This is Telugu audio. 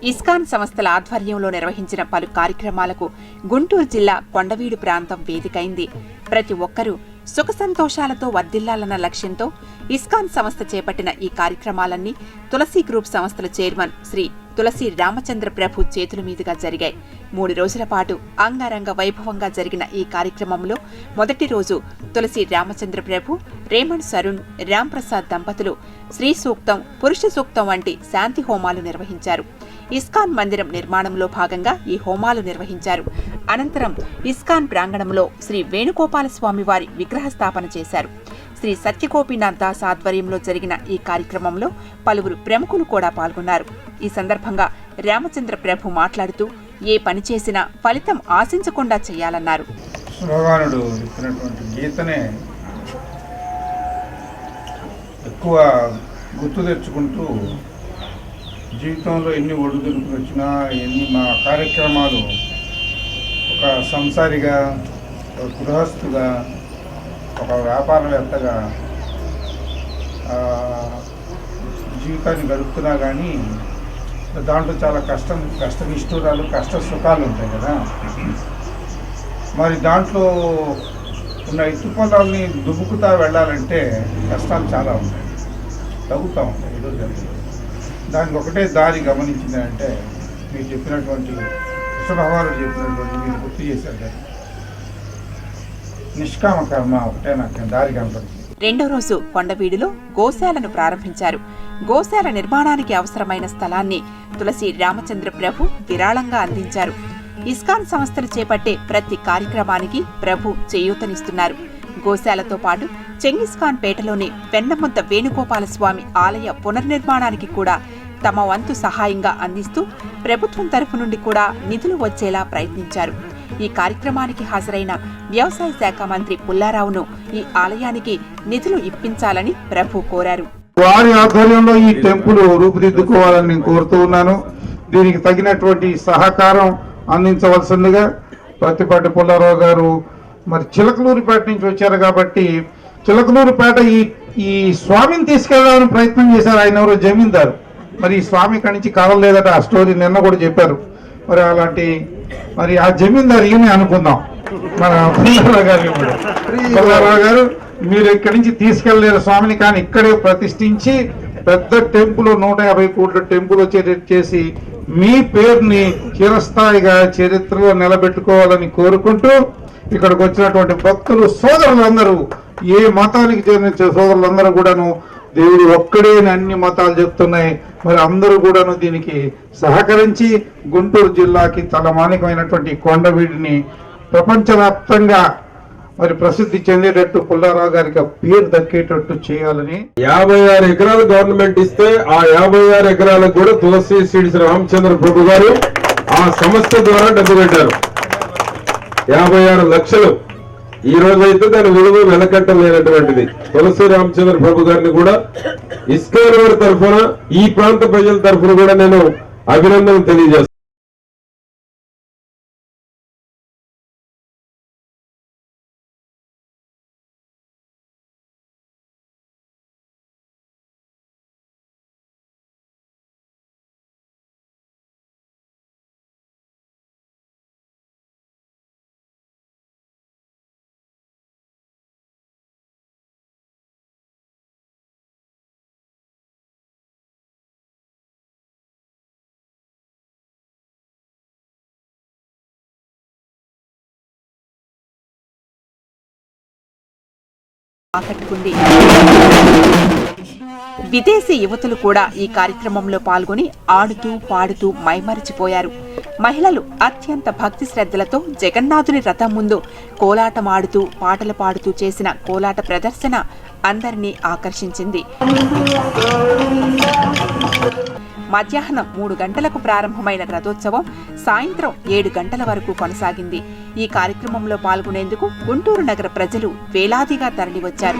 ఇస్కాన్ సంస్థల ఆధ్వర్యంలో నిర్వహించిన పలు కార్యక్రమాలకు గుంటూరు జిల్లా కొండవీడు ప్రాంతం వేదికైంది. ప్రతి ఒక్కరూ సుఖ సంతోషాలతో వర్ధిల్లాలన్న లక్ష్యంతో ఇస్కాన్ సంస్థ చేపట్టిన ఈ కార్యక్రమాలన్నీ తులసి గ్రూప్ సంస్థల చైర్మన్ శ్రీ తులసి రామచంద్ర ప్రభు చేతుల మీదుగా జరిగాయి. 3 రోజుల పాటు అంగరంగ వైభవంగా జరిగిన ఈ కార్యక్రమంలో మొదటి రోజు తులసి రామచంద్ర ప్రభు, రేమండ్ సరుణ్, రామ్ ప్రసాద్ దంపతులు శ్రీ సూక్తం, పురుష సూక్తం వంటి శాంతి హోమాలు నిర్వహించారు. ఇస్కాన్ మందిరం నిర్మాణంలో భాగంగా ఈ హోమాలు నిర్వహించారు. అనంతరం ఇస్కాన్ ప్రాంగణంలో శ్రీ వేణుగోపాల స్వామి వారి విగ్రహ స్థాపన చేశారు. శ్రీ సత్యగోపీనాథ్ దాస్ ఆధ్వర్యంలో జరిగిన ఈ కార్యక్రమంలో పలువురు ప్రముఖులు కూడా పాల్గొన్నారు. ఈ సందర్భంగా రామచంద్ర ప్రభు మాట్లాడుతూ ఏ పని చేసినా ఫలితం ఆశించకుండా చేయాలన్నారు. భగవానుడు చెప్పినటువంటి గీతనే ఎక్కువ గుర్తు తెచ్చుకుంటూ జీవితంలో ఎన్ని ఒడిదుడుకులు వచ్చినా ఎన్ని మా కార్యక్రమాలు ఒక సంసారిగా, ఒక గృహస్థుగా, ఒక వ్యాపారవేత్తగా జీవితాన్ని గడుపుతున్నా కానీ దాంట్లో చాలా కష్టనిష్ఠురాలు, కష్ట సుఖాలు ఉంటాయి కదా. మరి దాంట్లో ఉన్న ఎత్తుపల్లాలని దుబ్బుకుతా వెళ్ళాలంటే కష్టాలు చాలా ఉంటాయి, తగ్గుతూ ఉంటాయి, ఏదో జరుగుతుంది. దానికి ఒకటే దారి గమనించింది అంటే మీరు చెప్పినటువంటి కృష్ణభగవానుడు చెప్పినటువంటి మీరు గుర్తు చేశారు కదా, నిష్కామ కర్మ ఒకటే నాకు దారి కనపడుతుంది. రెండో రోజు కొండవీడులో గోశాలను ప్రారంభించారు. గోశాల నిర్మాణానికి అవసరమైన స్థలాన్ని తులసి రామచంద్ర ప్రభు విరాళంగా అందించారు. ఇస్కాన్ సంస్థలు చేపట్టే ప్రతి కార్యక్రమానికి ప్రభు చేయూతనిస్తున్నారు. గోశాలతో పాటు చెంగిస్ఖాన్ పేటలోని వెన్నముద్ద వేణుగోపాల స్వామి ఆలయ పునర్నిర్మాణానికి కూడా తమ వంతు సహాయంగా అందిస్తూ ప్రభుత్వం తరఫు నుండి కూడా నిధులు వచ్చేలా ప్రయత్నించారు. ఈ కార్యక్రమానికి హాజరైన వ్యవసాయ శాఖ మంత్రి పుల్లారావును ఈ ఆలయానికి నిధులు ఇప్పించాలని ప్రభు కోరారు. వారి ఆధ్వర్యంలో ఈ టెంపుల్ రూపుదిద్దుకోవాలని నేను కోరుతూ ఉన్నాను. దీనికి తగినటువంటి సహకారం అందించవలసిందిగా ప్రతిపాటి పుల్లారావు గారు మరి చిలకలూరుపేట నుంచి వచ్చారు కాబట్టి చిలకలూరుపేట ఈ స్వామిని తీసుకెళ్లాలని ప్రయత్నం చేశారు. ఆయన ఎవరో జమీందారు, మరి ఈ స్వామి ఇక్కడి నుంచి కదలలేదట. ఆ స్టోరీ నిన్న కూడా చెప్పారు. మరి అలాంటి మరి ఆ జమీందారు ఈయనే అనుకుందాం, మన పుల్లారావు గారు మీరు ఇక్కడి నుంచి తీసుకెళ్లేరు స్వామిని, కానీ ఇక్కడే ప్రతిష్ఠించి పెద్ద టెంపుల్ 150 కోట్ల టెంపుల్ వచ్చేటట్టు చేసి మీ పేరుని చిరస్థాయిగా చరిత్రలో నిలబెట్టుకోవాలని కోరుకుంటూ ఇక్కడికి వచ్చినటువంటి భక్తులు సోదరులందరూ, ఏ మతానికి చెందిన సోదరులందరూ కూడాను దేవుడు ఒక్కడే అన్ని మతాలు చెప్తున్నాయి. మరి అందరూ కూడాను దీనికి సహకరించి గుంటూరు జిల్లాకి తలమానికమైనటువంటి కొండవీడిని ప్రపంచవ్యాప్తంగా మరి ప్రసిద్ధి చెందేటట్టు పుల్లారావు గారికి పేరు దక్కేటట్టు చేయాలని 56 ఎకరాలు గవర్నమెంట్ ఇస్తే ఆ 56 ఎకరాలకు కూడా తులసి సీడ్స్ రామచంద్ర ప్రభు గారు ఆ సంస్థ ద్వారా డబ్బు పెట్టారు. 56 లక్షలు. ఈ రోజైతే దాని విలువ వెనకట్టం లేనటువంటిది. తులసి రామచంద్ర ప్రభు గారిని కూడా ఇస్కాన్ వారి తరఫున, ఈ ప్రాంత ప్రజల తరఫున కూడా నేను అభినందనలు తెలియజేస్తాను. ఆకట్టుకుంది. విదేశీ యువతులు కూడా ఈ కార్యక్రమంలో పాల్గొని ఆడుతూ పాడుతూ మైమరిచిపోయారు. మహిళలు అత్యంత భక్తి శ్రద్ధలతో జగన్నాథుని రథం ముందు కోలాటమాడుతూ పాటలు పాడుతూ చేసిన కోలాట ప్రదర్శన అందరినీ ఆకర్షించింది. మధ్యాహ్నం 3 గంటలకు ప్రారంభమైన రథోత్సవం సాయంత్రం 7 గంటల వరకు కొనసాగింది. ఈ కార్యక్రమంలో పాల్గొనేందుకు గుంటూరు నగర ప్రజలు వేలాదిగా తరలివచ్చారు.